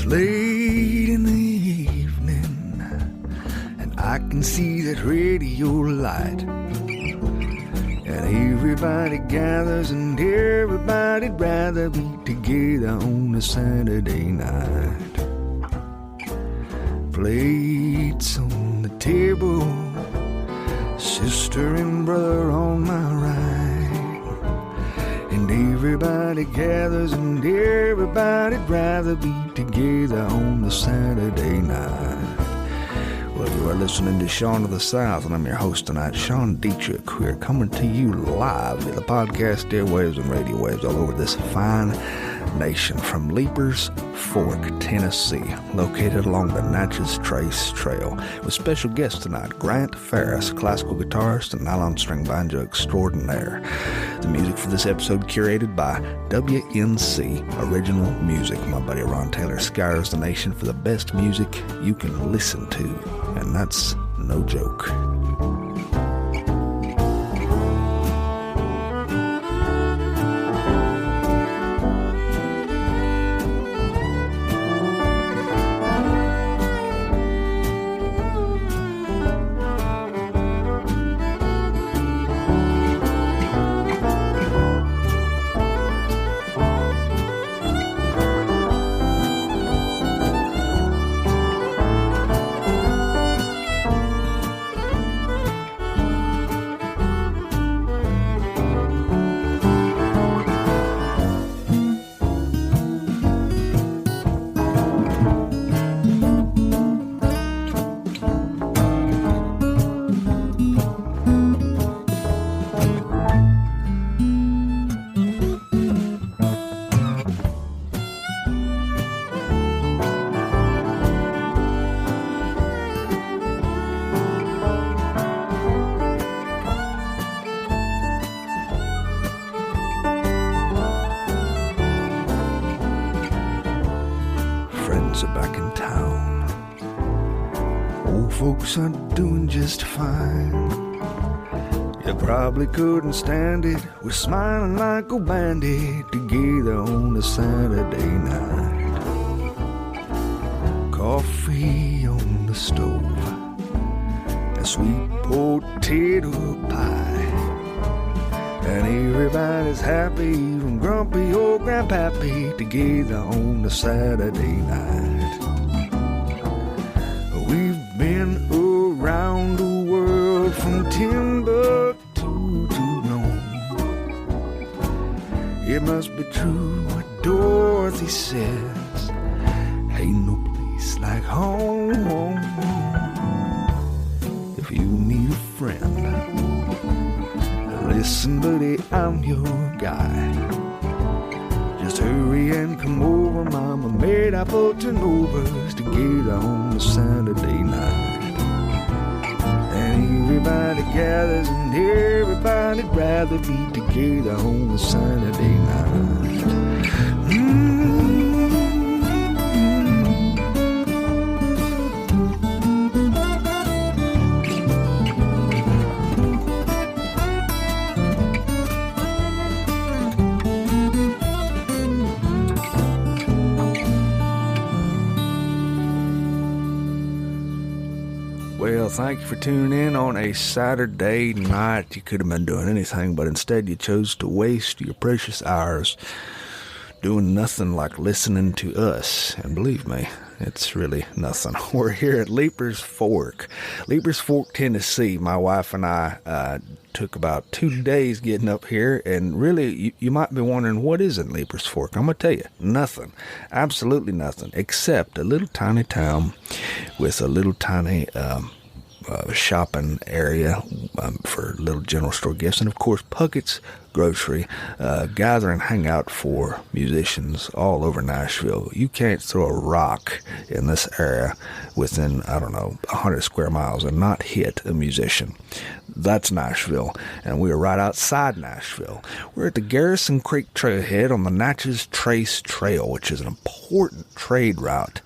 late in the evening, and I can see that radio light, and everybody gathers, and everybody'd rather be together on a Saturday night. Plates on the table, sister and brother on my right, and everybody gathers, and everybody'd rather be together on a Saturday night. Well, you are listening to Sean of the South, and I'm your host tonight, Sean Dietrich. We're coming to you live via the podcast airwaves and radio waves all over this fine nation from Leiper's Fork, Tennessee, located along the Natchez Trace Trail, with special guest tonight, Grant Ferris, classical guitarist and nylon string banjo extraordinaire. The music for this episode curated by WNC Original Music. My buddy Ron Taylor scours the nation for the best music you can listen to, and that's no joke. Are back in town. Old folks are doing just fine. You probably couldn't stand it. We're smiling like a bandit together on a Saturday night. Coffee on the stove, a sweet potato pie, and everybody's happy from grumpy old grandpappy together on a Saturday night. We've been around the world from Timbuktu to Rome. It must be true what Dorothy says, ain't no place like home. If you need a friend, listen, buddy, I'm your guy. Just hurry and come over, mama made apple turnovers together on a Saturday night. And everybody gathers, and everybody'd rather be together on a Saturday night. Well, thank you for tuning in on a Saturday night. You could have been doing anything, but instead you chose to waste your precious hours doing nothing like listening to us. And believe me, it's really nothing. We're here at Leiper's Fork, Tennessee. My wife and I took about 2 days getting up here, and really, you might be wondering, what is in Leiper's Fork? I'm going to tell you, nothing. Absolutely nothing, except a little tiny town with a little tiny shopping area for little general store gifts, and of course Puckett's Grocery, gather and hang out for musicians all over Nashville. You can't throw a rock in this area within, 100 square miles and not hit a musician. That's Nashville, and we are right outside Nashville. We're at the Garrison Creek trailhead on the Natchez Trace Trail, which is an important trade route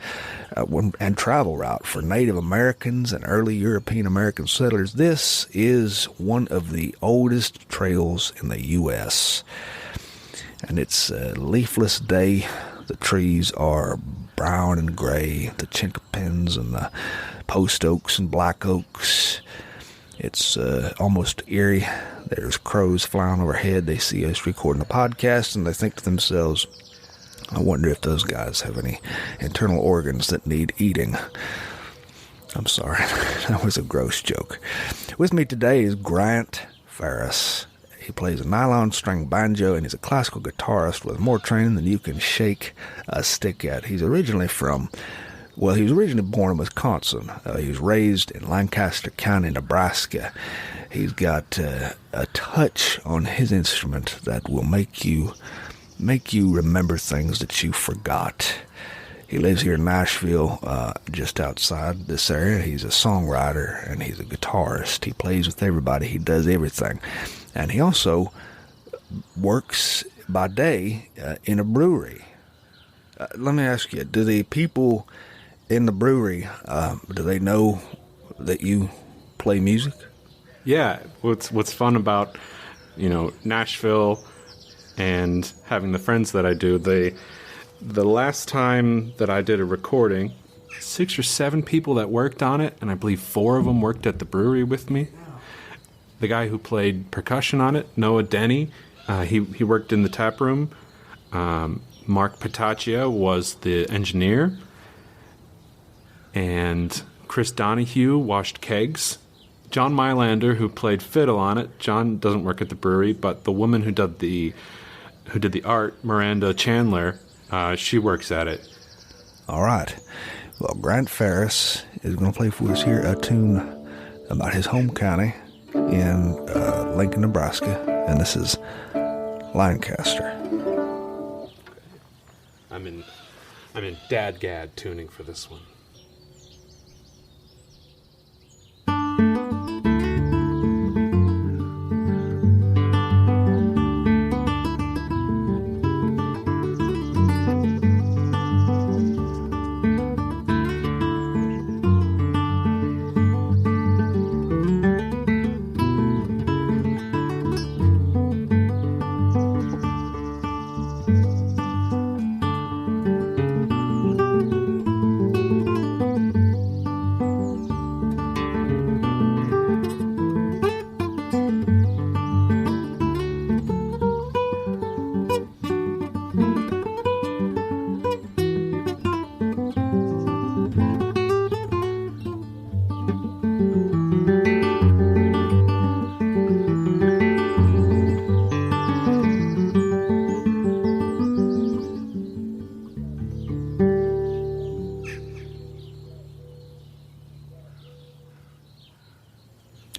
and travel route for Native Americans and early European American settlers. This is one of the oldest trails in the U.S., and it's a leafless day The trees are brown and gray, the chinkapins and the post oaks and black oaks. It's almost eerie. There's crows flying overhead. They see us recording a podcast, and they think to themselves, I wonder if those guys have any internal organs that need eating. I'm sorry, that was a gross joke. With me today is Grant Ferris. He plays a nylon string banjo, and he's a classical guitarist with more training than you can shake a stick at. He was originally born in Wisconsin. He was raised in Lancaster County, Nebraska. He's got a touch on his instrument that will make you remember things that you forgot. He lives here in Nashville, just outside this area. He's a songwriter and he's a guitarist. He plays with everybody. He does everything. And he also works by day in a brewery. Let me ask you, do the people in the brewery, do they know that you play music? Yeah. What's fun about, Nashville and having the friends that I do, the last time that I did a recording, 6 or 7 people that worked on it, and I believe 4 of them worked at the brewery with me. The guy who played percussion on it, Noah Denny, he worked in the tap room. Mark Pataccia was the engineer. And Chris Donahue washed kegs. John Mylander, who played fiddle on it. John doesn't work at the brewery, but the woman who did the art, Miranda Chandler, she works at it. All right. Well, Grant Ferris is going to play for us here a tune about his home county in Lincoln, Nebraska, and this is Lancaster. I'm in Dadgad tuning for this one.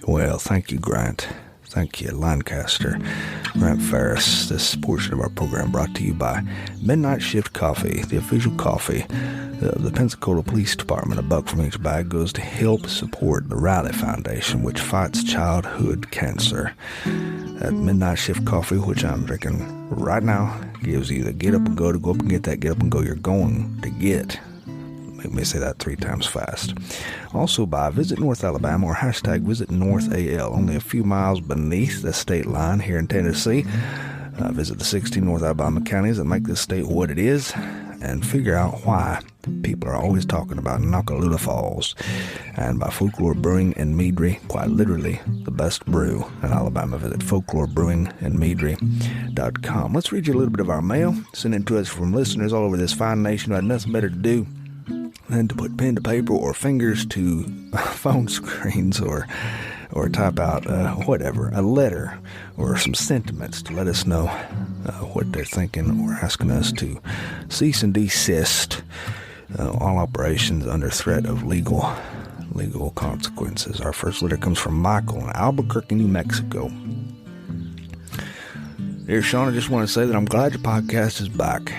Well, thank you, Grant. Thank you, Lancaster. Grant Ferris. This portion of our program brought to you by Midnight Shift Coffee, the official coffee of the Pensacola Police Department. $1 from each bag goes to help support the Riley Foundation, which fights childhood cancer. That Midnight Shift Coffee, which I'm drinking right now, gives you the get up and go to go up and get that get up and go you're going to get. Make me say that 3 times fast. Also by Visit North Alabama or hashtag Visit North AL, only a few miles beneath the state line here in Tennessee. Visit the 16 North Alabama counties that make this state what it is and figure out why people are always talking about Nakalula Falls. And by Folklore Brewing and Meadery, quite literally the best brew in Alabama. Visit folklorebrewingandmeadery.com. Let's read you a little bit of our mail sent in to us from listeners all over this fine nation who had nothing better to do than to put pen to paper or fingers to phone screens or type out a letter or some sentiments to let us know what they're thinking or asking us to cease and desist all operations under threat of legal consequences. Our first letter comes from Michael in Albuquerque, New Mexico. Dear Sean, I just want to say that I'm glad your podcast is back,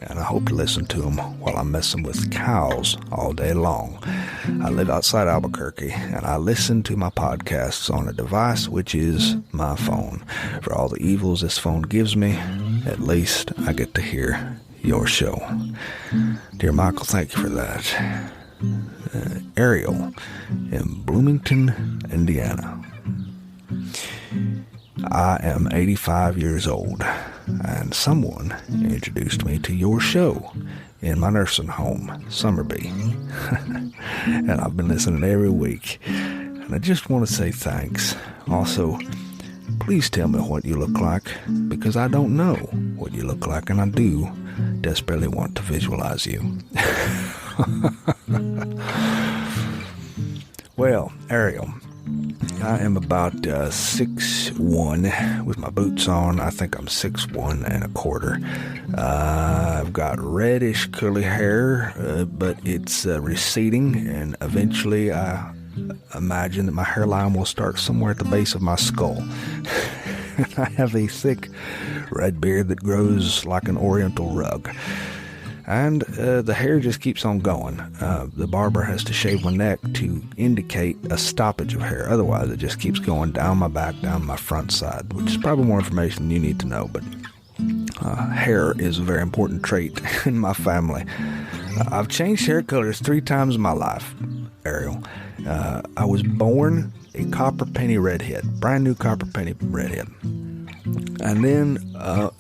and I hope to listen to them while I'm messing with cows all day long. I live outside Albuquerque, and I listen to my podcasts on a device which is my phone. For all the evils this phone gives me, at least I get to hear your show. Dear Michael, thank you for that. Ariel in Bloomington, Indiana. I am 85 years old. and someone introduced me to your show in my nursing home, Summerby. And I've been listening every week. And I just want to say thanks. Also, please tell me what you look like, because I don't know what you look like, and I do desperately want to visualize you. Well, Ariel, I am about 6'1", with my boots on. I think I'm 6'1 and a quarter. I've got reddish curly hair, but it's receding, and eventually I imagine that my hairline will start somewhere at the base of my skull. I have a thick red beard that grows like an oriental rug. And the hair just keeps on going. The barber has to shave my neck to indicate a stoppage of hair. Otherwise, it just keeps going down my back, down my front side, which is probably more information than you need to know. But hair is a very important trait in my family. I've changed hair colors 3 times in my life, Ariel. I was born a copper penny redhead, brand new copper penny redhead. And then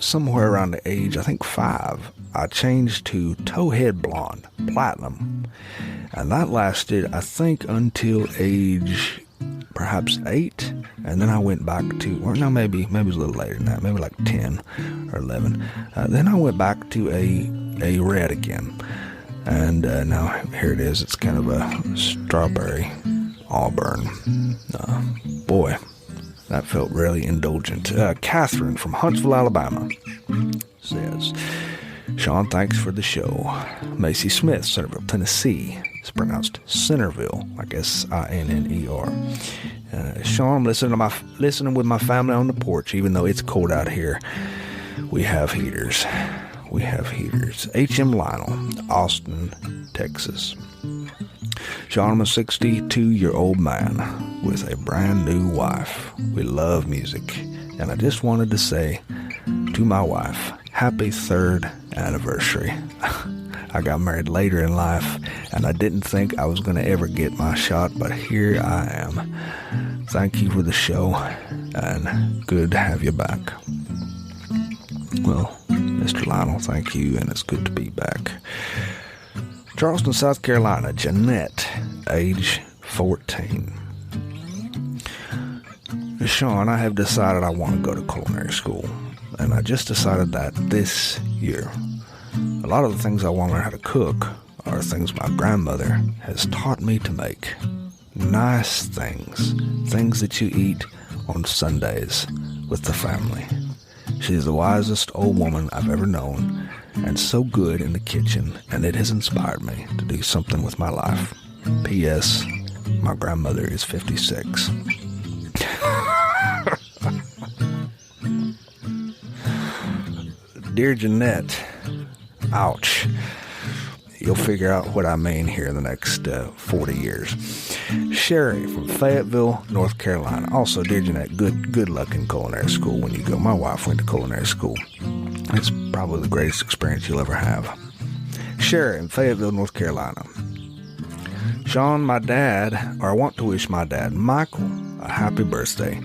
somewhere around the age, I think 5, I changed to towhead blonde, platinum. And that lasted, I think, until age perhaps 8. And then I went back to, or no, maybe it was a little later than that, maybe like 10 or 11. Then I went back to a red again. And now here it is. It's kind of a strawberry auburn. Boy, that felt really indulgent. Catherine from Huntsville, Alabama says, Sean, thanks for the show. Macy Smith, Centerville, Tennessee. It's pronounced Centerville, like Sinner. Sean, I'm listening with my family on the porch, even though it's cold out here. We have heaters. H.M. Lionel, Austin, Texas. Sean, I'm a 62-year-old man with a brand new wife. We love music, and I just wanted to say to my wife, happy 3rd anniversary. I got married later in life, and I didn't think I was going to ever get my shot, but here I am. Thank you for the show, and good to have you back. Well, Mr. Lionel, thank you, and it's good to be back. Charleston, South Carolina, Jeanette, age 14. Sean, I have decided I want to go to culinary school, and I just decided that this year. A lot of the things I want to learn how to cook are things my grandmother has taught me to make. Nice things that you eat on Sundays with the family. She's the wisest old woman I've ever known, and so good in the kitchen, and it has inspired me to do something with my life. P.S. My grandmother is 56. Dear Jeanette, ouch. You'll figure out what I mean here in the next 40 years. Sherry from Fayetteville, North Carolina. Also, dear Jeanette, good luck in culinary school when you go. My wife went to culinary school. It's probably the greatest experience you'll ever have. Sherry in Fayetteville, North Carolina. Sean, I want to wish my dad, Michael, a happy birthday.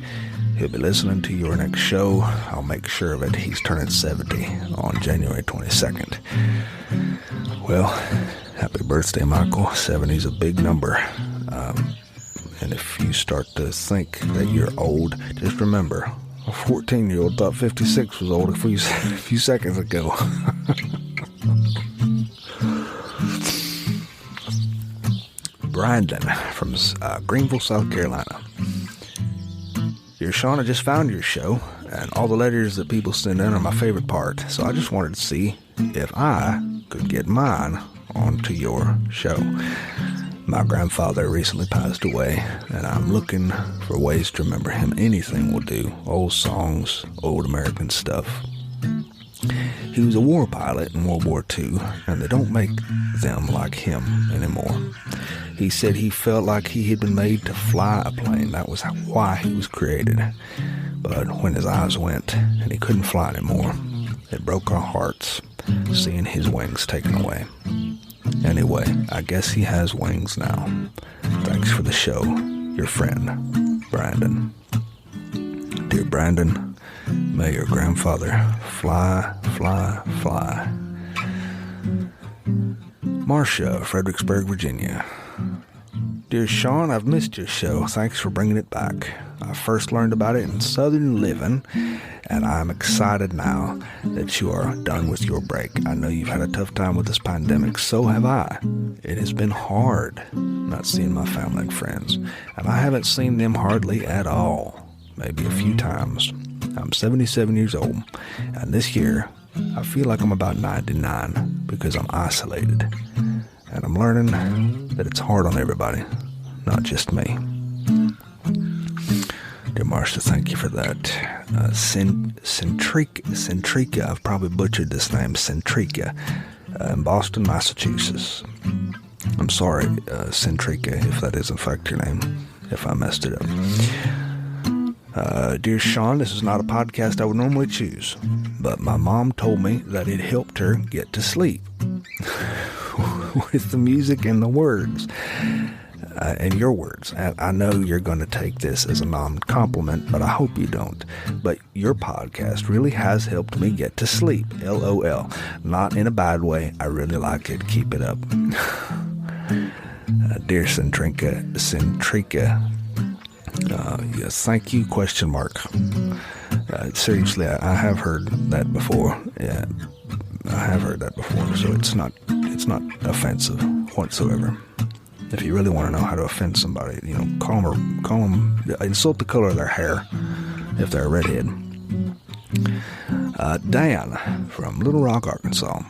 He'll be listening to your next show. I'll make sure of it. He's turning 70 on January 22nd. Well, happy birthday, Michael. 70 is a big number. And if you start to think that you're old, just remember, a 14-year-old thought 56 was old a few seconds ago. Brandon from Greenville, South Carolina. Dear Sean, I just found your show, and all the letters that people send in are my favorite part, so I just wanted to see if I could get mine onto your show. My grandfather recently passed away, and I'm looking for ways to remember him. Anything will do. Old songs, old American stuff. He was a war pilot in World War II, and they don't make them like him anymore. He said he felt like he had been made to fly a plane. That was why he was created. But when his eyes went and he couldn't fly anymore, it broke our hearts seeing his wings taken away. Anyway, I guess he has wings now. Thanks for the show. Your friend, Brandon. Dear Brandon, May your grandfather fly, fly, fly. Marcia, Fredericksburg, Virginia. Dear Sean, I've missed your show. Thanks for bringing it back. I first learned about it in Southern Living, and I'm excited now that you are done with your break. I know you've had a tough time with this pandemic, so have I. It has been hard not seeing my family and friends, and I haven't seen them hardly at all, maybe a few times. I'm 77 years old, and this year I feel like I'm about 99 because I'm isolated, and I'm learning that it's hard on everybody, not just me. Dear Marcia, thank you for that. Centrica, I've probably butchered this name, Centrica, in Boston, Massachusetts. I'm sorry, Centrica, if that is in fact your name, if I messed it up. Dear Sean, this is not a podcast I would normally choose, but my mom told me that it helped her get to sleep with the music and the words. And your words. And I know you're going to take this as a non-compliment, but I hope you don't. But your podcast really has helped me get to sleep. LOL. Not in a bad way. I really like it. Keep it up. Dear Centrica. Yes, thank you, question mark. Seriously, I have heard that before. Yeah, I have heard that before, so it's not offensive whatsoever. If you really want to know how to offend somebody, call them, insult the color of their hair if they're a redhead. Dan from Little Rock, Arkansas.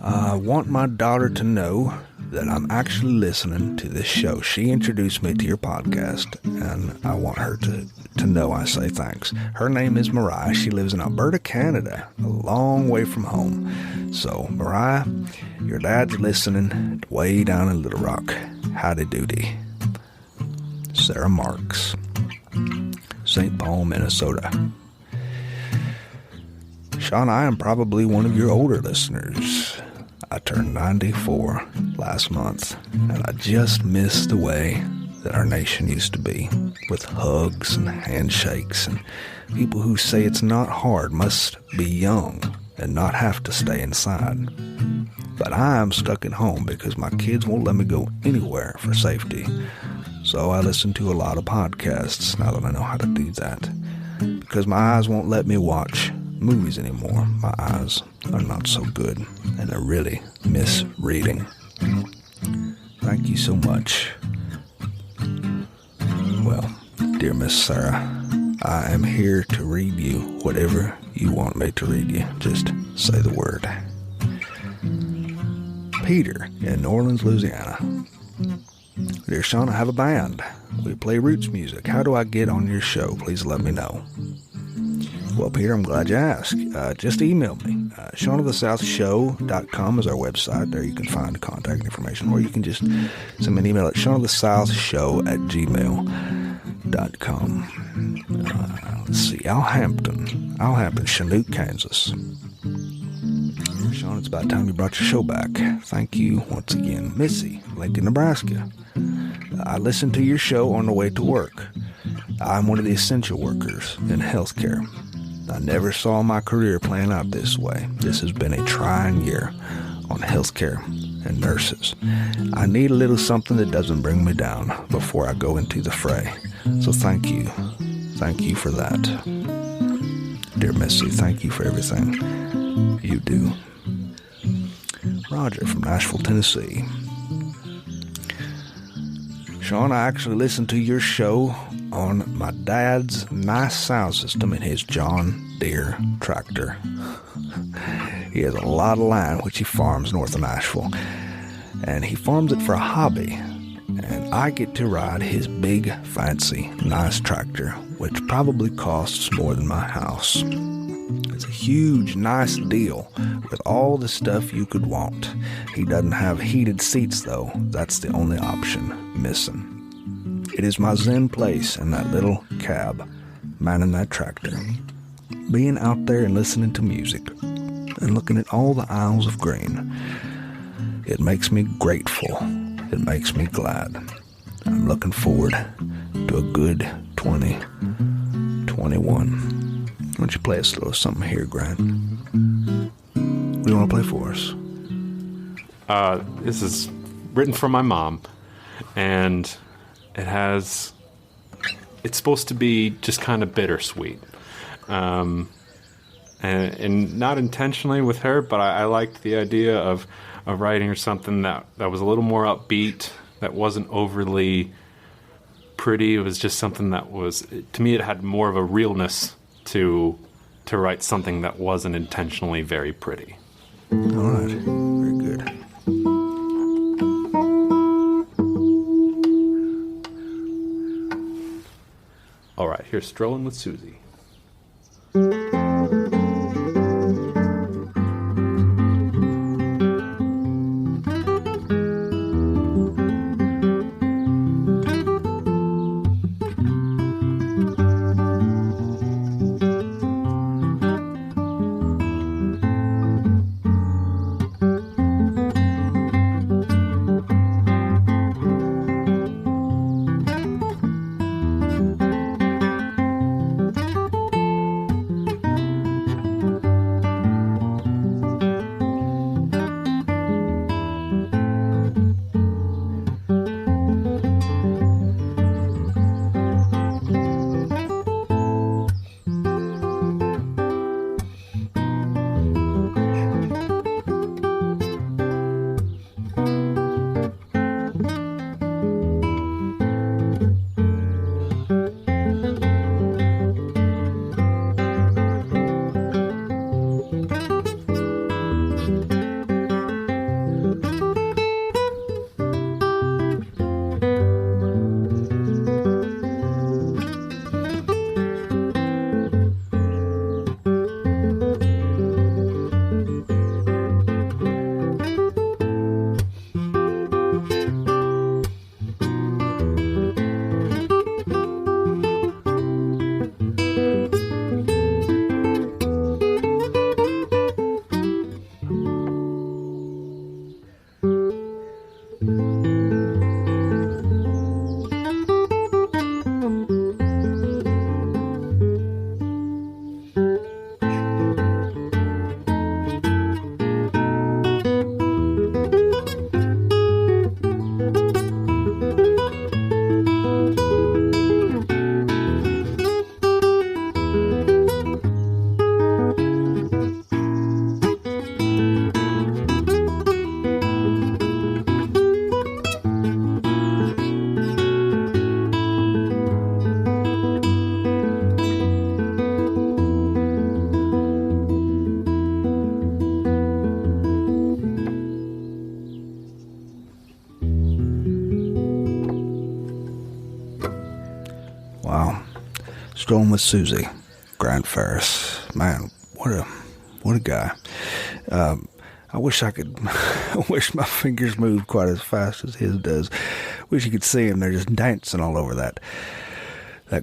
I want my daughter to know that I'm actually listening to this show. She introduced me to your podcast, and I want her to know I say thanks. Her name is Mariah. She lives in Alberta, Canada, a long way from home. So, Mariah, your dad's listening way down in Little Rock. Howdy doody. Sarah Marks, St. Paul, Minnesota. Sean, I am probably one of your older listeners. I turned 94 last month, and I just miss the way that our nation used to be, with hugs and handshakes, and people who say it's not hard must be young and not have to stay inside. But I'm stuck at home because my kids won't let me go anywhere for safety. So I listen to a lot of podcasts now that I know how to do that. Because my eyes won't let me watch movies anymore. My eyes are not so good, and I really miss reading. Thank you so much. Well, dear Miss Sarah, I am here to read you whatever you want me to read you. Just say the word. Peter in New Orleans, Louisiana. Dear Sean, I have a band. We play roots music. How do I get on your show? Please let me know. Well, Peter, I'm glad you asked. Just email me. SeanOfTheSouthShow.com is our website. There you can find contact information. Or you can just send me an email at SeanOfTheSouthShow@gmail.com. Let's see. Al Hampton, Chinook, Kansas. Sean, it's about time you brought your show back. Thank you once again. Missy, Lincoln, Nebraska. I listen to your show on the way to work. I'm one of the essential workers in healthcare. I never saw my career playing out this way. This has been a trying year on healthcare and nurses. I need a little something that doesn't bring me down before I go into the fray. So thank you. Thank you for that. Dear Missy, thank you for everything you do. Roger from Nashville, Tennessee. Sean, I actually listened to your show on my dad's nice sound system in his John Deere tractor. He has a lot of land which he farms north of Nashville, and he farms it for a hobby. And I get to ride his big, fancy, nice tractor, which probably costs more than my house. It's a huge, nice deal with all the stuff you could want. He doesn't have heated seats, though. That's the only option missing. It is my zen place in that little cab, manning that tractor. Being out there and listening to music and looking at all the aisles of grain, it makes me grateful. It makes me glad. I'm looking forward to a good 2021. don't you play us a little something here, Grant? What do you want to play for us? This is written from my mom, and it's supposed to be just kind of bittersweet. And not intentionally with her, but I liked the idea of writing her something that was a little more upbeat, that wasn't overly pretty. It was just something that was, to me, it had more of a realness to write something that wasn't intentionally very pretty. All right, very good. All right, here's Strolling with Susie. Strolling with Susie, Grant Ferris. Man, what a guy. I wish I could, I wish my fingers moved quite as fast as his does. Wish you could see him. They're just dancing all over that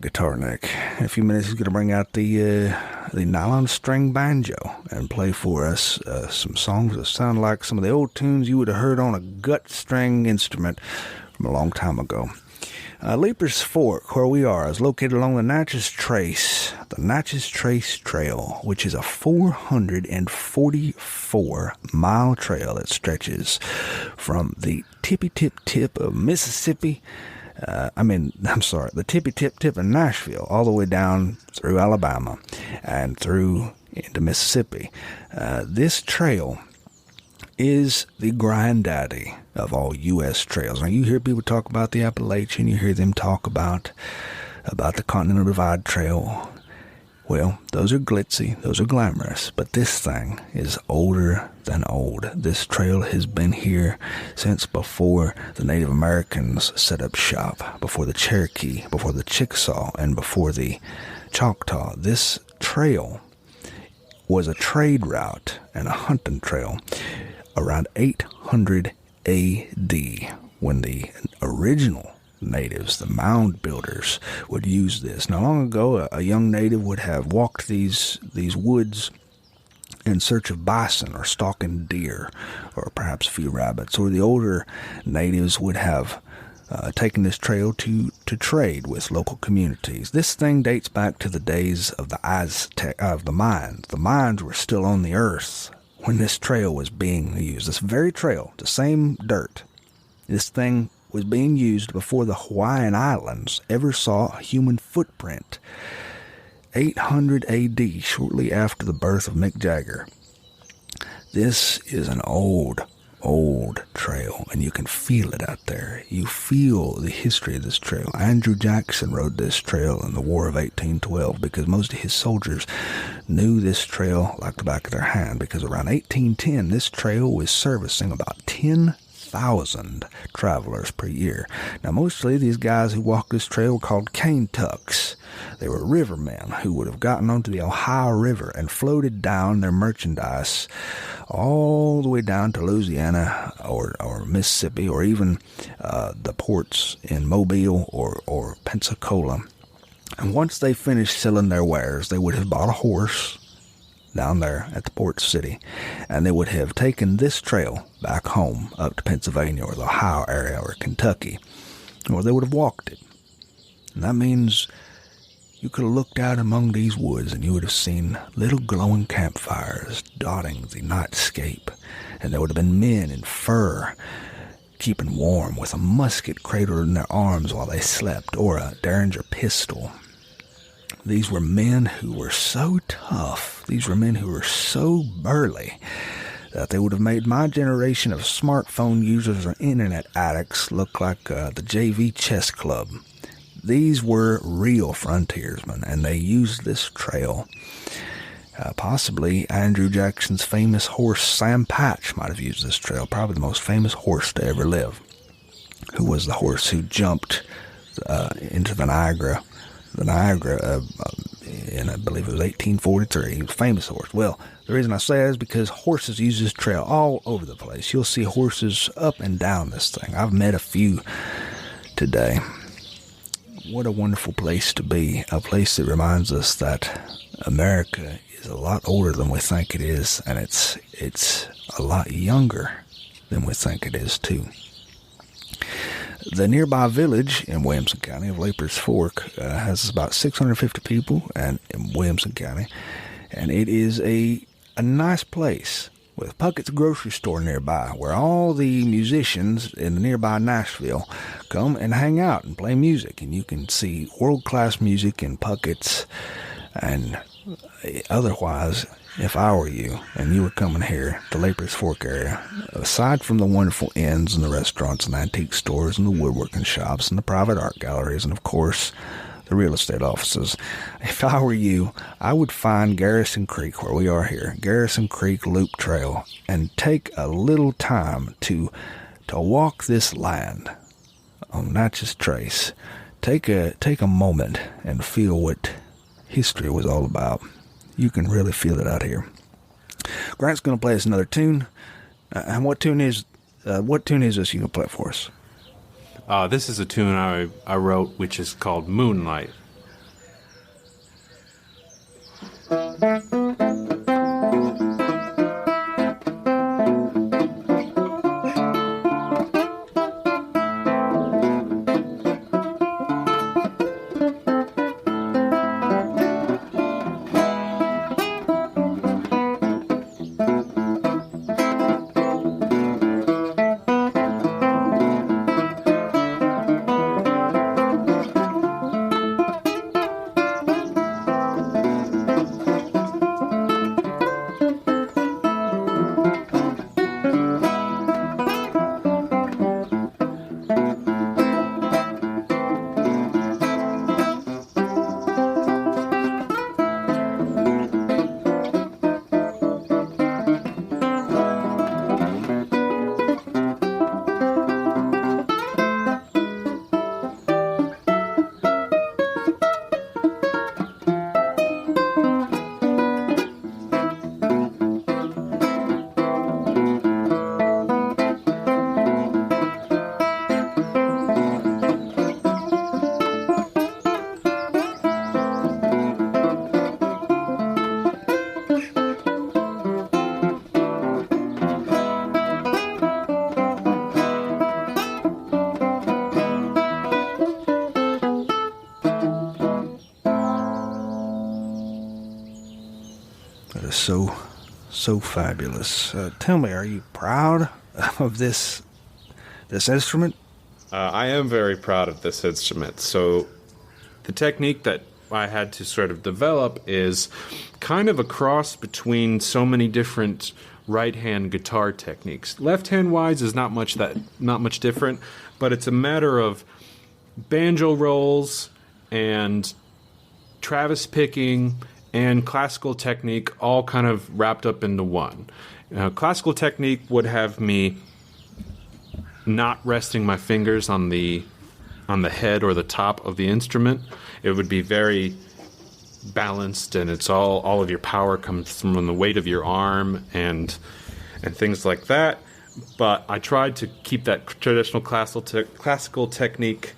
guitar neck. In a few minutes, he's going to bring out the nylon string banjo and play for us some songs that sound like some of the old tunes you would have heard on a gut string instrument from a long time ago. Leiper's Fork, where we are, is located along the Natchez Trace Trail, which is a 444-mile trail that stretches from the tippy-tip of Mississippi. The tippy-tip of Nashville, all the way down through Alabama and through into Mississippi. This trail is the granddaddy of all U.S. trails. Now, you hear people talk about the Appalachian, you hear them talk about the Continental Divide Trail. Well, those are glitzy, those are glamorous, but this thing is older than old. This trail has been here since before the Native Americans set up shop, before the Cherokee, before the Chickasaw, and before the Choctaw. This trail was a trade route and a hunting trail around 800 A.D. when the original natives, the mound builders, would use this. Now, long ago, a young native would have walked these woods in search of bison or stalking deer or perhaps a few rabbits, or the older natives would have taking this trail to trade with local communities. This thing dates back to the days of the mines. The mines were still on the earth when this trail was being used. This very trail, the same dirt, this thing was being used before the Hawaiian Islands ever saw a human footprint. 800 AD, shortly after the birth of Mick Jagger. This is an old trail, and you can feel it out there. You feel the history of this trail. Andrew Jackson rode this trail in the War of 1812 because most of his soldiers knew this trail like the back of their hand, because around 1810 this trail was servicing about 10,000 travelers per year. Now, mostly these guys who walked this trail were called cane tucks. They were rivermen who would have gotten onto the Ohio River and floated down their merchandise all the way down to Louisiana or Mississippi, or even the ports in Mobile or Pensacola. And once they finished selling their wares, they would have bought a horse down there at the port city, and they would have taken this trail back home up to Pennsylvania or the Ohio area or Kentucky, or they would have walked it. And that means you could have looked out among these woods and you would have seen little glowing campfires dotting the nightscape, and there would have been men in fur keeping warm with a musket cradled in their arms while they slept, or a Derringer pistol. These were men who were so tough, these were men who were so burly, that they would have made my generation of smartphone users or internet addicts look like the JV chess club. These were real frontiersmen, and they used this trail. Possibly Andrew Jackson's famous horse, Sam Patch, might have used this trail, probably the most famous horse to ever live, who was the horse who jumped into the Niagara in, I believe it was 1843. He was a famous horse. Well, the reason I say that is because horses use this trail all over the place. You'll see horses up and down this thing. I've met a few today. What a wonderful place to be, a place that reminds us that America is a lot older than we think it is, and it's a lot younger than we think it is, too. The nearby village in Williamson County of Leiper's Fork has about 650 people in Williamson County, and it is a nice place with Puckett's grocery store nearby, where all the musicians in the nearby Nashville come and hang out and play music, and you can see world-class music in Puckett's. And otherwise, if I were you and you were coming here to Leiper's Fork area, aside from the wonderful inns and the restaurants and antique stores and the woodworking shops and the private art galleries and, of course, the real estate offices, if I were you, I would find Garrison Creek, where we are here, Garrison Creek Loop Trail, and take a little time to walk this land on Natchez Trace. Take a moment and feel what history was all about. You can really feel it out here. Grant's going to play us another tune. And what tune is this you going to play for us? This is a tune I wrote, which is called Moonlight. so fabulous. Tell me, are you proud of this instrument? I am very proud of this instrument. So the technique that I had to sort of develop is kind of a cross between so many different right-hand guitar techniques. Left-hand wise is not much different, but it's a matter of banjo rolls and Travis picking and classical technique all kind of wrapped up into one. Classical technique would have me not resting my fingers on the head or the top of the instrument. It would be very balanced, and it's all of your power comes from the weight of your arm and things like that. But I tried to keep that traditional classical technique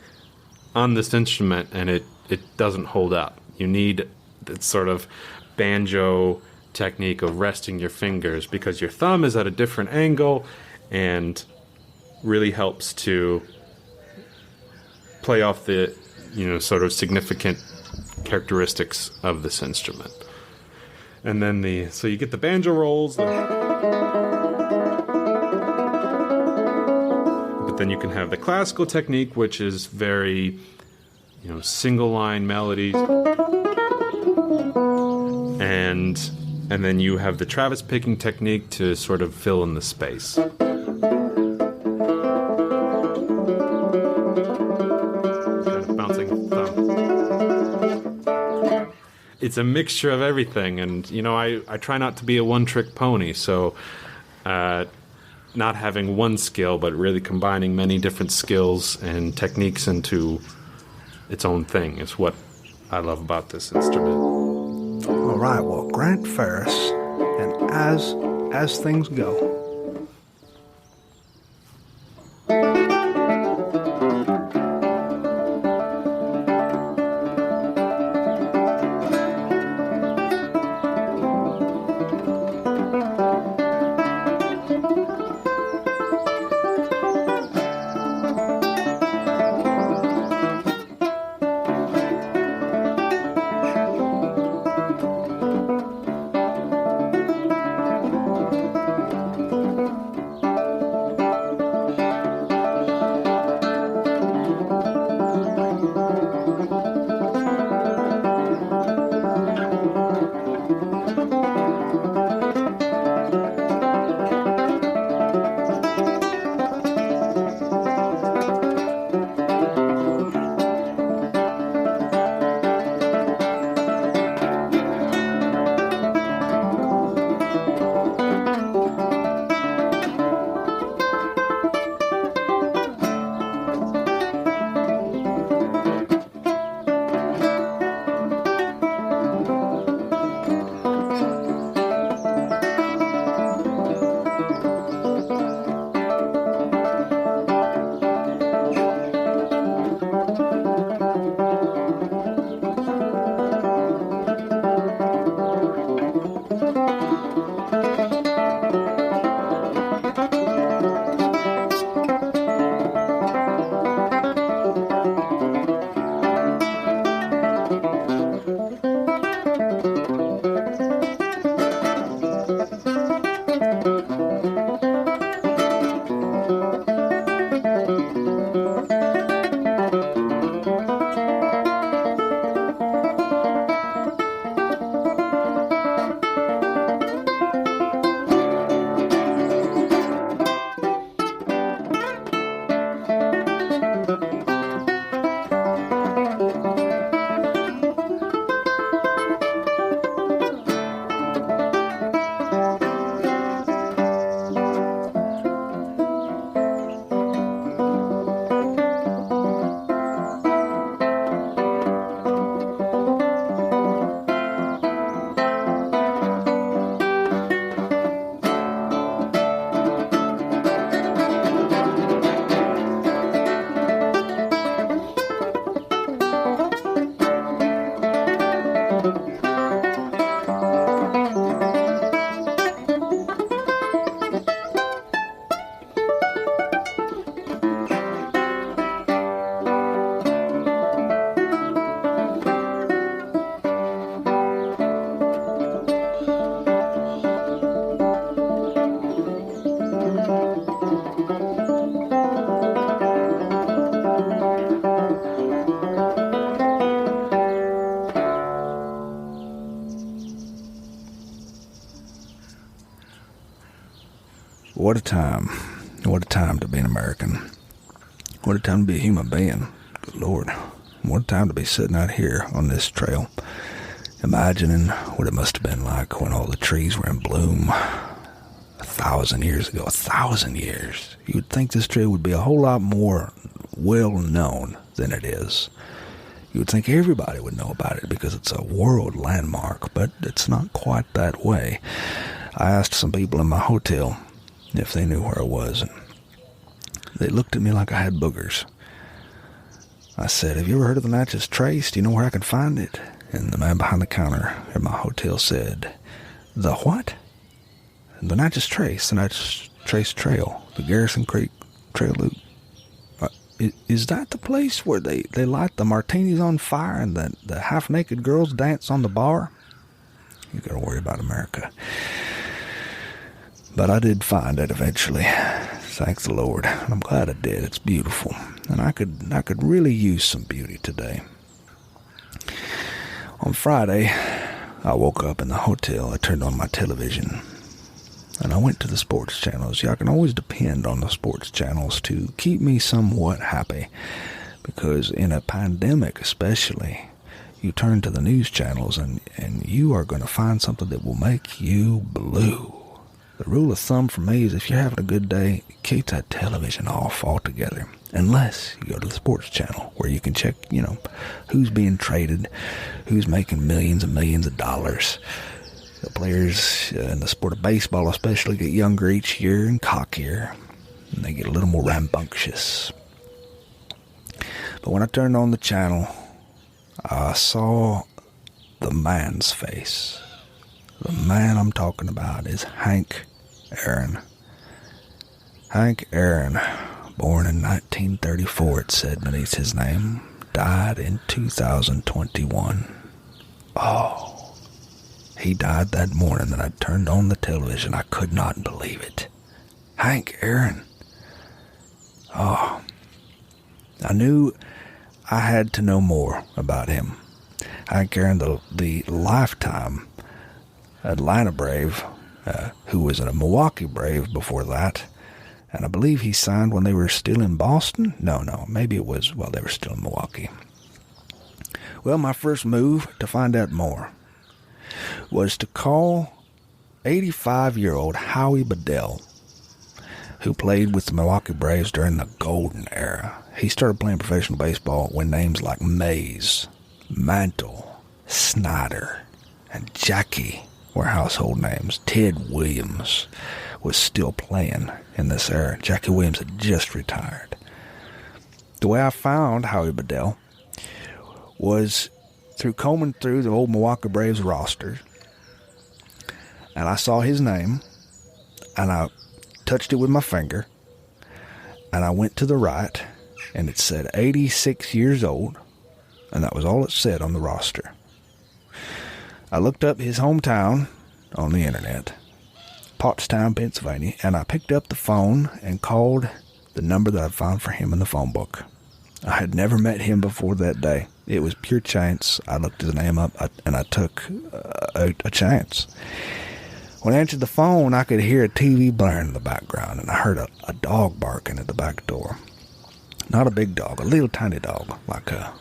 on this instrument, and it doesn't hold up. You need that sort of banjo technique of resting your fingers because your thumb is at a different angle and really helps to play off the sort of significant characteristics of this instrument. And then so you get the banjo rolls, but then you can have the classical technique, which is very single line melodies, and then you have the Travis picking technique to sort of fill in the space. It's a mixture of everything, and I try not to be a one-trick pony, so not having one skill, but really combining many different skills and techniques into its own thing is what I love about this instrument. All right, well, Grant Ferris, and as things go. What a time. What a time to be an American. What a time to be a human being. Good Lord. What a time to be sitting out here on this trail, imagining what it must have been like when all the trees were in bloom 1,000 years ago. 1,000 years. You would think this trail would be a whole lot more well known than it is. You would think everybody would know about it because it's a world landmark, but it's not quite that way. I asked some people in my hotel if they knew where I was, and they looked at me like I had boogers. I said, have you ever heard of the Natchez Trace? Do you know where I can find it? And the man behind the counter at my hotel said, the what? The Natchez Trace, the Natchez Trace Trail, the Garrison Creek trail loop. Is that the place where they light the martinis on fire and the half-naked girls dance on the bar? You gotta worry about America. But I did find it eventually. Thank the Lord. And I'm glad I did. It's beautiful. And I could really use some beauty today. On Friday, I woke up in the hotel. I turned on my television. And I went to the sports channels. Yeah, I can always depend on the sports channels to keep me somewhat happy. Because in a pandemic especially, you turn to the news channels and you are going to find something that will make you blue. The rule of thumb for me is if you're having a good day, keep that television off altogether. Unless you go to the sports channel where you can check, who's being traded, who's making millions and millions of dollars. The players in the sport of baseball especially get younger each year and cockier. And they get a little more rambunctious. But when I turned on the channel, I saw the man's face. The man I'm talking about is Hank Aaron. Hank Aaron, born in 1934, it said beneath his name, died in 2021. Oh. He died that morning that I turned on the television. I could not believe it. Hank Aaron. Oh. I knew I had to know more about him. Hank Aaron, the lifetime Atlanta Brave, who was a Milwaukee Brave before that. And I believe he signed when they were still in Boston. No, maybe it was while they were still in Milwaukee. Well, my first move to find out more was to call 85-year-old Howie Bedell, who played with the Milwaukee Braves during the golden era. He started playing professional baseball when names like Mays, Mantle, Snyder, and Jackie were household names. Ted Williams was still playing in this era. Jackie Williams had just retired. The way I found Howie Bedell was through combing through the old Milwaukee Braves roster, and I saw his name, and I touched it with my finger, and I went to the right, and it said 86 years old, and that was all it said on the roster. I looked up his hometown on the internet, Pottstown, Pennsylvania, and I picked up the phone and called the number that I found for him in the phone book. I had never met him before that day. It was pure chance. I looked his name up, and I took a chance. When I answered the phone, I could hear a TV blaring in the background, and I heard a dog barking at the back door. Not a big dog, a little tiny dog, like a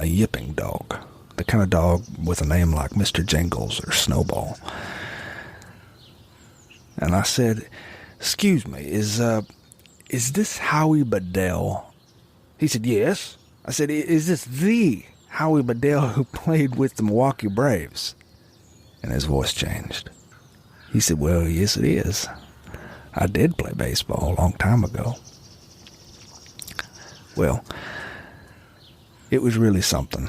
yipping dog. The kind of dog with a name like Mr. Jingles or Snowball. And I said, "Excuse me, is this Howie Bedell?" He said, "Yes." I said, "Is this the Howie Bedell who played with the Milwaukee Braves?" And his voice changed. He said, "Well, yes, it is. I did play baseball a long time ago." Well, it was really something.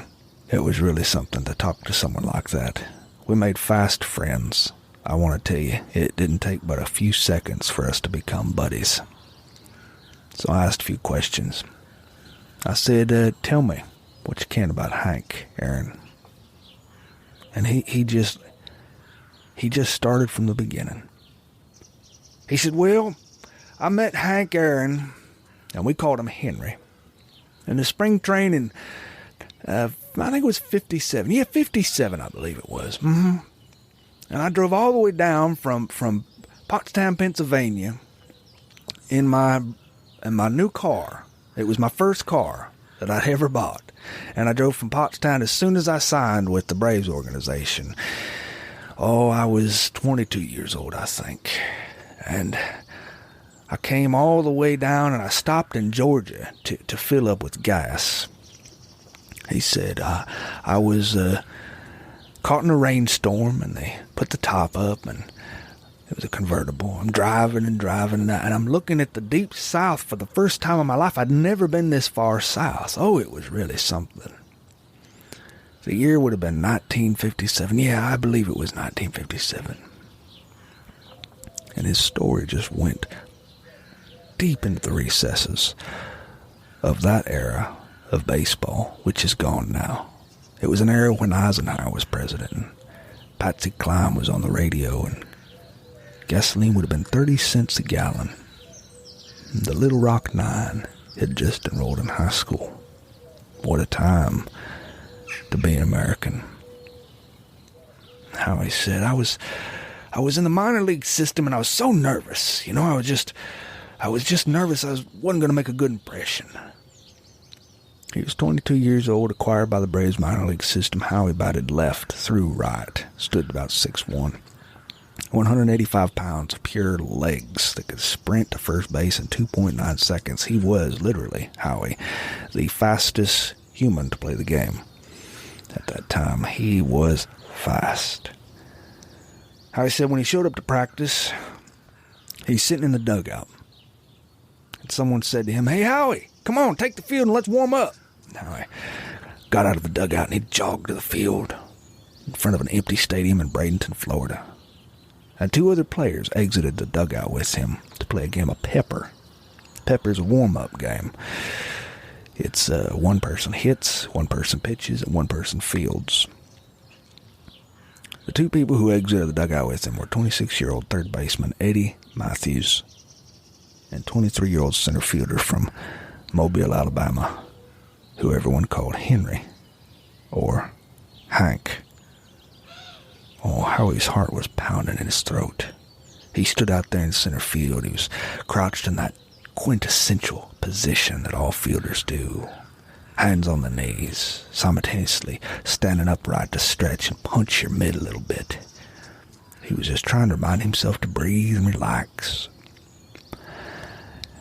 It was really something to talk to someone like that. We made fast friends. I want to tell you, it didn't take but a few seconds for us to become buddies. So I asked a few questions. I said, "Tell me what you can about Hank Aaron." And he just started from the beginning. He said, "Well, I met Hank Aaron, and we called him Henry, in the spring training, I think it was 57. Yeah, 57, I believe it was. And I drove all the way down from Pottstown, Pennsylvania, in my new car. It was my first car that I'd ever bought. And I drove from Pottstown as soon as I signed with the Braves organization. Oh, I was 22 years old, I think. And I came all the way down, and I stopped in Georgia to fill up with gas. He said, I was caught in a rainstorm, and they put the top up, and it was a convertible. I'm driving, and I'm looking at the deep south for the first time in my life. I'd never been this far south. Oh, it was really something. The year would have been 1957. Yeah, I believe it was 1957. And his story just went deep into the recesses of that era of baseball, which is gone now. It was an era when Eisenhower was president, and Patsy Cline was on the radio, and gasoline would have been 30 cents a gallon. And the Little Rock Nine had just enrolled in high school. What a time to be an American. How he said, I was in the minor league system, and I was so nervous. You know, I was just nervous I wasn't going to make a good impression. He was 22 years old, acquired by the Braves minor league system. Howie batted left through right, stood about 6'1", 185 pounds of pure legs that could sprint to first base in 2.9 seconds. He was, literally, Howie, the fastest human to play the game. At that time, he was fast. Howie said when he showed up to practice, he's sitting in the dugout. And someone said to him, "Hey, Howie, come on, take the field and let's warm up." Howie got out of the dugout and he jogged to the field in front of an empty stadium in Bradenton, Florida. And two other players exited the dugout with him to play a game of Pepper. Pepper's a warm-up game. It's one person hits, one person pitches, and one person fields. The two people who exited the dugout with him were 26-year-old third baseman Eddie Matthews and 23-year-old center fielder from Mobile, Alabama, who everyone called Henry, or Hank. Oh, Howie's heart was pounding in his throat. He stood out there in center field. He was crouched in that quintessential position that all fielders do. Hands on the knees, simultaneously standing upright to stretch and punch your mid a little bit. He was just trying to remind himself to breathe and relax.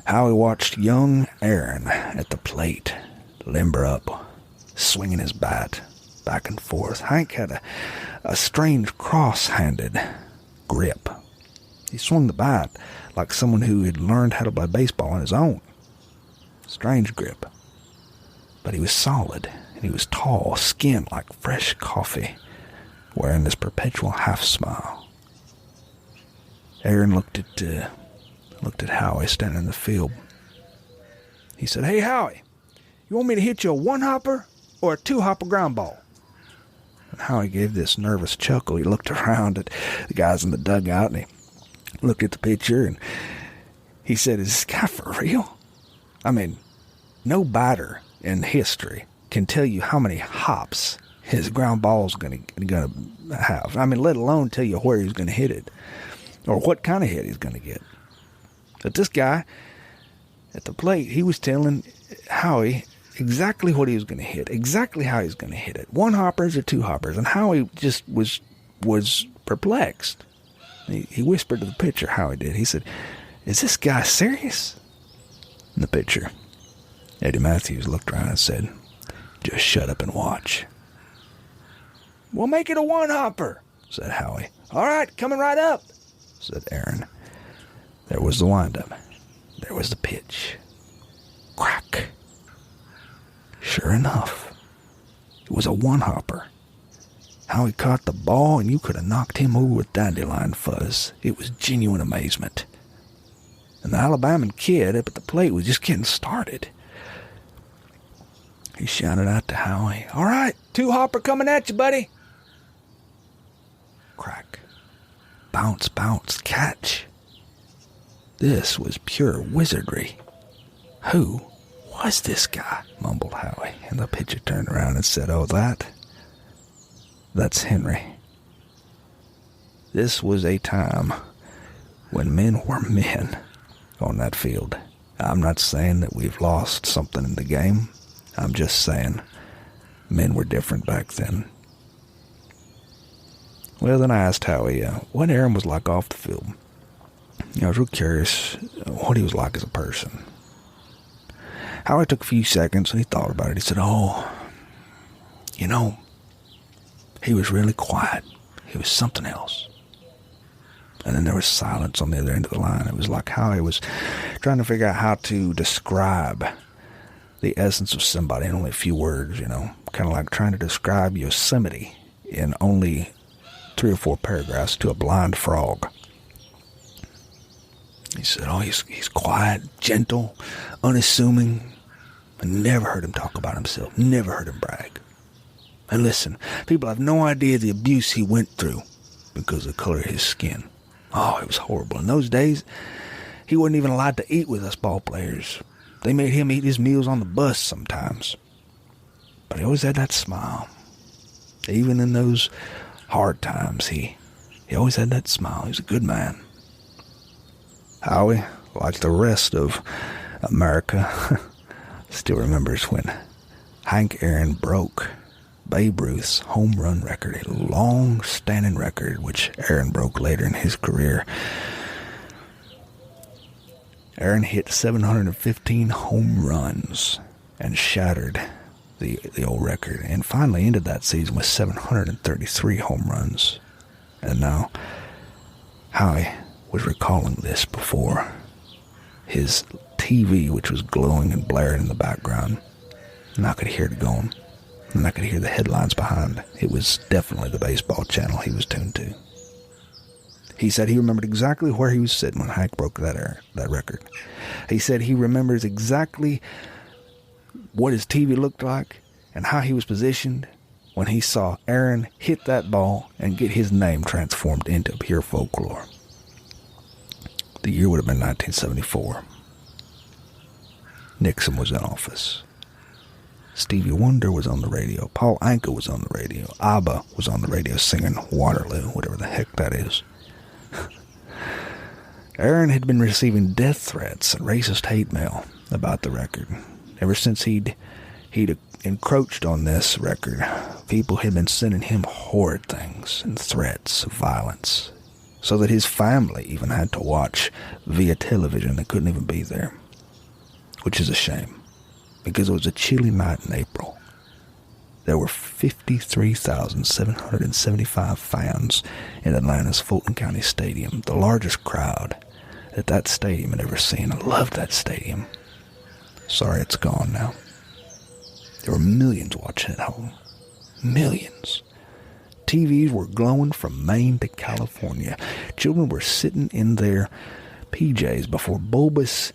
Howie watched young Aaron at the plate limber up, swinging his bat back and forth. Hank had a strange cross-handed grip. He swung the bat like someone who had learned how to play baseball on his own. Strange grip. But he was solid, and he was tall, skinned like fresh coffee, wearing this perpetual half-smile. Aaron looked at Howie standing in the field. He said, "Hey, Howie, you want me to hit you a one-hopper or a two-hopper ground ball?" And Howie gave this nervous chuckle. He looked around at the guys in the dugout, and he looked at the pitcher, and he said, "Is this guy for real?" I mean, no batter in history can tell you how many hops his ground ball's gonna have. I mean, let alone tell you where he's gonna hit it or what kind of hit he's gonna get. But this guy at the plate, he was telling Howie exactly what he was gonna hit, exactly how he was gonna hit it. One hoppers or two hoppers, and Howie just was perplexed. He whispered to the pitcher, Howie did. He said, "Is this guy serious?" And the pitcher, Eddie Matthews, looked around and said, "Just shut up and watch." "We'll make it a one-hopper," said Howie. "All right, coming right up," said Aaron. There was the windup. There was the pitch. Crack. Sure enough, it was a one-hopper. Howie caught the ball, and you could have knocked him over with dandelion fuzz. It was genuine amazement. And the Alabama kid up at the plate was just getting started. He shouted out to Howie, "All right, two-hopper coming at you, buddy." Crack. Bounce, bounce, catch. This was pure wizardry. "Who was this guy?" mumbled Howie, and the pitcher turned around and said, "Oh, that's Henry." This was a time when men were men. on that field. I'm not saying that we've lost something in the game. I'm just saying men were different back then. Well, then I asked Howie what Aaron was like off the field. I was real curious what he was like as a person. Howie took a few seconds and he thought about it. He said, he was really quiet. He was something else. And then there was silence on the other end of the line. It was like Howie was trying to figure out how to describe the essence of somebody in only a few words, kind of like trying to describe Yosemite in only 3 or 4 paragraphs to a blind frog. He said, he's quiet, gentle, unassuming. I never heard him talk about himself, never heard him brag. And listen, people have no idea the abuse he went through because of the color of his skin. Oh, it was horrible. In those days, he wasn't even allowed to eat with us ball players. They made him eat his meals on the bus sometimes. But he always had that smile. Even in those hard times, he always had that smile. He was a good man. Howie, like the rest of America, still remembers when Hank Aaron broke Babe Ruth's home run record, a long-standing record, which Aaron broke later in his career. Aaron hit 715 home runs and shattered the old record, and finally ended that season with 733 home runs. And now, Howie was recalling this before his TV, which was glowing and blaring in the background, and I could hear it going. And I could hear the headlines behind. It was definitely the baseball channel he was tuned to. He said he remembered exactly where he was sitting when Hank broke that record. He said he remembers exactly what his TV looked like and how he was positioned when he saw Aaron hit that ball and get his name transformed into pure folklore. The year would have been 1974. Nixon was in office. Stevie Wonder was on the radio. Paul Anka was on the radio. ABBA was on the radio singing Waterloo, whatever the heck that is. Aaron had been receiving death threats and racist hate mail about the record. Ever since he'd encroached on this record, people had been sending him horrid things and threats of violence, so that his family even had to watch via television. They couldn't even be there, which is a shame. Because it was a chilly night in April. There were 53,775 fans in Atlanta's Fulton County Stadium, the largest crowd that stadium had ever seen. I loved that stadium. Sorry it's gone now. There were millions watching at home. Millions. TVs were glowing from Maine to California. Children were sitting in their PJs before bulbous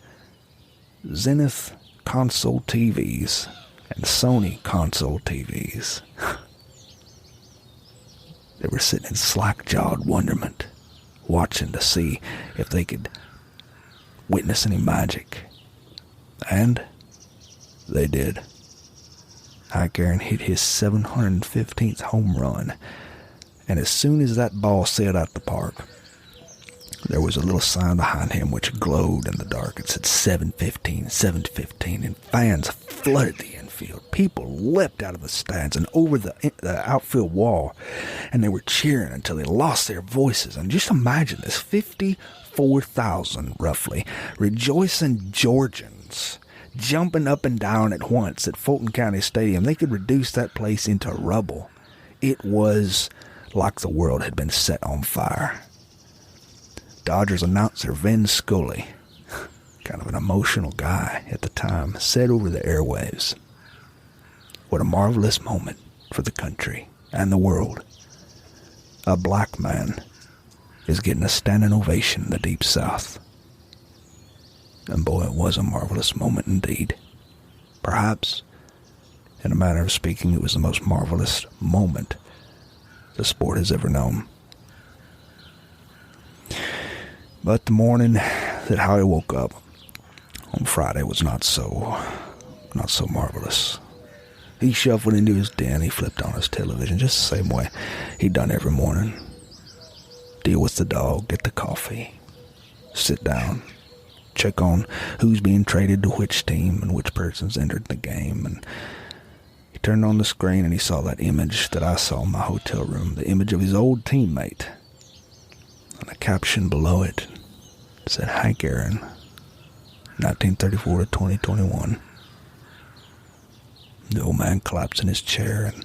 Zenith console TVs and Sony console TVs. They were sitting in slack-jawed wonderment, watching to see if they could witness any magic. And they did. Hank Aaron hit his 715th home run, and as soon as that ball sailed out the park, there was a little sign behind him which glowed in the dark. It said 715, 715, and fans flooded the infield. People leapt out of the stands and over the outfield wall, and they were cheering until they lost their voices. And just imagine this, 54,000 roughly rejoicing Georgians jumping up and down at once at Fulton County Stadium. They could reduce that place into rubble. It was like the world had been set on fire. Dodgers announcer Vin Scully, kind of an emotional guy at the time, said over the airwaves, "What a marvelous moment for the country and the world. A black man is getting a standing ovation in the Deep South." And boy, it was a marvelous moment indeed. Perhaps, in a manner of speaking, it was the most marvelous moment the sport has ever known. But the morning that Howie woke up on Friday was not so marvelous. He shuffled into his den, he flipped on his television, just the same way he'd done every morning. Deal with the dog, get the coffee, sit down, check on who's being traded to which team and which person's entered the game. And he turned on the screen and he saw that image that I saw in my hotel room, the image of his old teammate. And a caption below it said, "Hank Aaron, 1934 to 2021. The old man collapsed in his chair, and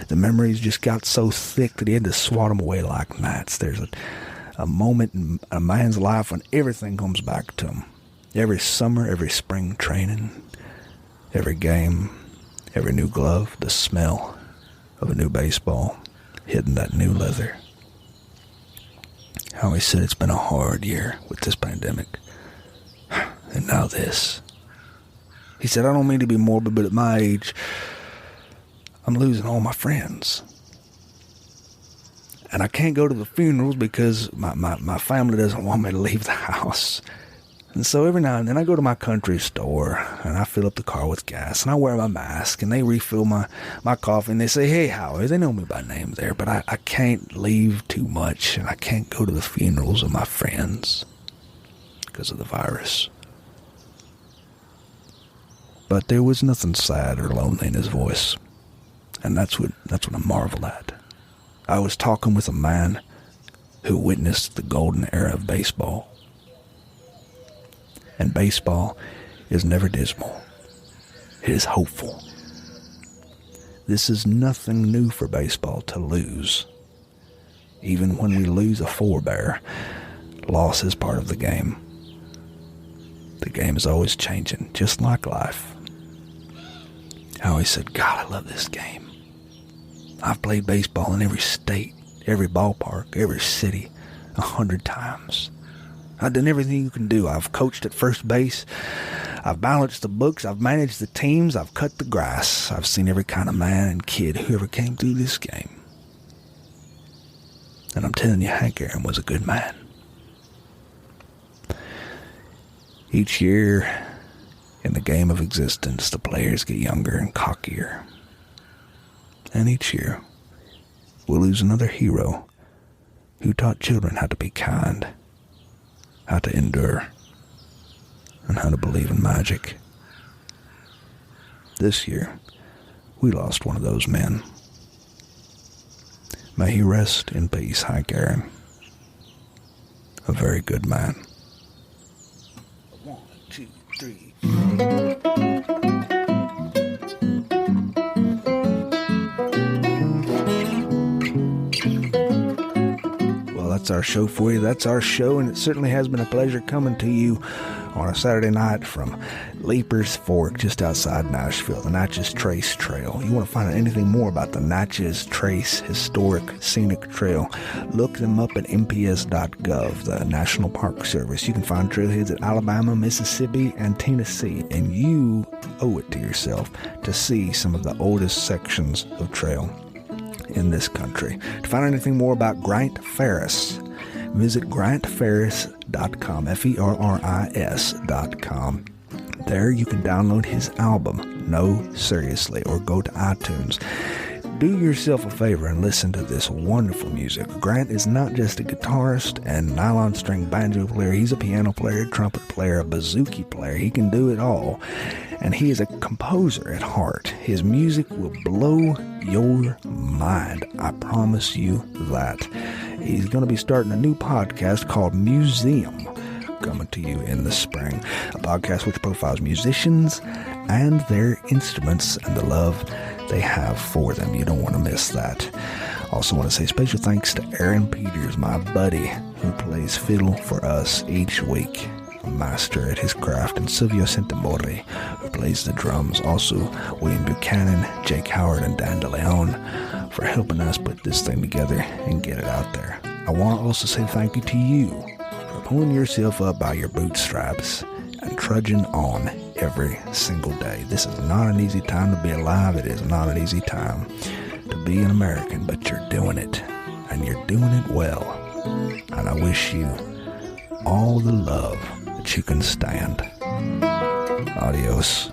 the memories just got so thick that he had to swat them away like gnats. There's a moment in a man's life when everything comes back to him. Every summer, every spring training, every game, every new glove, the smell of a new baseball hitting that new leather. How he said it's been a hard year with this pandemic. And now this. He said, I don't mean to be morbid, but at my age, I'm losing all my friends. And I can't go to the funerals because my family doesn't want me to leave the house. And so every now and then I go to my country store and I fill up the car with gas and I wear my mask and they refill my coffee and they say, "Hey, Howie," they know me by name there, but I can't leave too much and I can't go to the funerals of my friends because of the virus. But there was nothing sad or lonely in his voice. And that's what I marvel at. I was talking with a man who witnessed the golden era of baseball. And baseball is never dismal. It is hopeful. This is nothing new for baseball to lose. Even when we lose a forebear, loss is part of the game. The game is always changing, just like life. I always said, God, I love this game. I've played baseball in every state, every ballpark, every city, 100 times. I've done everything you can do. I've coached at first base. I've balanced the books. I've managed the teams. I've cut the grass. I've seen every kind of man and kid who ever came through this game. And I'm telling you, Hank Aaron was a good man. Each year in the game of existence, the players get younger and cockier. And each year, we'll lose another hero who taught children how to be kind, how to endure, and how to believe in magic. This year, we lost one of those men. May he rest in peace, Hank Aaron. A very good man. 1, 2, 3. Well, that's our show for you. That's our show, and it certainly has been a pleasure coming to you on a Saturday night from Leiper's Fork, just outside Nashville, the Natchez Trace Trail. You want to find out anything more about the Natchez Trace Historic Scenic Trail, look them up at nps.gov, the National Park Service. You can find trailheads at Alabama, Mississippi, and Tennessee, and you owe it to yourself to see some of the oldest sections of trail in this country. To find out anything more about Grant Ferris, visit grantferris.com, Ferris.com. There you can download his album, No Seriously, or go to iTunes. Do yourself a favor and listen to this wonderful music. Grant is not just a guitarist and nylon string banjo player. He's a piano player, trumpet player, a bouzouki player. He can do it all. And he is a composer at heart. His music will blow your mind. I promise you that. He's going to be starting a new podcast called Museum, coming to you in the spring. A podcast which profiles musicians and their instruments and the love they have for them. You don't want to miss that. Also want to say special thanks to Aaron Peters, my buddy, who plays fiddle for us each week. A master at his craft, and Silvio Santamore, who plays the drums. Also, William Buchanan, Jake Howard, and Dan DeLeon for helping us put this thing together and get it out there. I want to also say thank you to you for pulling yourself up by your bootstraps and trudging on every single day. This is not an easy time to be alive. It is not an easy time to be an American, but you're doing it, and you're doing it well. And I wish you all the love that you can stand. Adios.